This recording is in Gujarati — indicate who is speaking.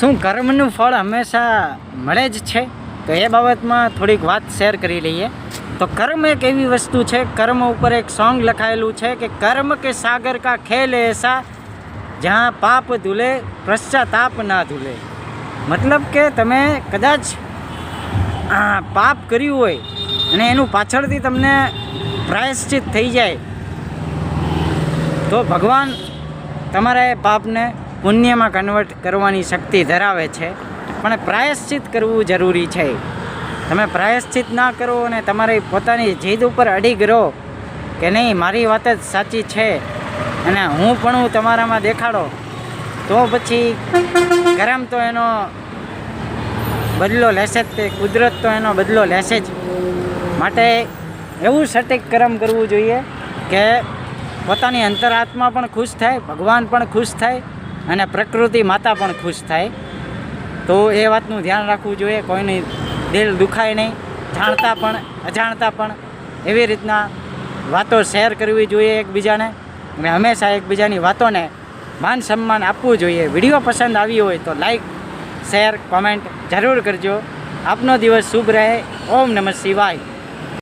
Speaker 1: શું કર્મનું ફળ હંમેશા મળે જ છે? તો એ બાબતમાં થોડીક વાત શેર કરી લઈએ. તો કર્મ એક એવી વસ્તુ છે, કર્મ ઉપર એક સોંગ લખાયેલું છે કે કર્મ કે સાગર કા ખેલ એસા જ્યાં પાપ ધૂલે પશ્ચાતાપ ના ધૂલે. મતલબ કે તમે કદાચ પાપ કર્યું હોય અને એનું પાછળથી તમને પ્રાયશ્ચિત થઈ જાય તો ભગવાન તમારા એ પાપને પુણ્યમાં કન્વર્ટ કરવાની શક્તિ ધરાવે છે. પણ પ્રાયશ્ચિત કરવું જરૂરી છે. તમે પ્રાયશ્ચિત ના કરો અને તમારી પોતાની જીદ ઉપર અડીગ રહો કે નહીં મારી વાત જ સાચી છે અને હું પણ તમારામાં દેખાડો, તો પછી કરમ તો એનો બદલો લેશે જ, તે કુદરત તો એનો બદલો લેશે જ. માટે એવું સટીક કર્મ કરવું જોઈએ કે પોતાની અંતરાત્મા પણ ખુશ થાય, ભગવાન પણ ખુશ થાય અને પ્રકૃતિ માતા પણ ખુશ થાય. તો એ વાતનું ધ્યાન રાખવું જોઈએ. કોઈની દિલ દુખાય નહીં, જાણતા પણ અજાણતા પણ એવી રીતના વાતો શેર કરવી જોઈએ એકબીજાને, અને હંમેશા એકબીજાની વાતોને માન સન્માન આપવું જોઈએ. વિડીયો પસંદ આવ્યો હોય તો લાઈક, શેર, કોમેન્ટ જરૂર કરજો. આપનો દિવસ શુભ રહે. ઓમ નમઃ શિવાય.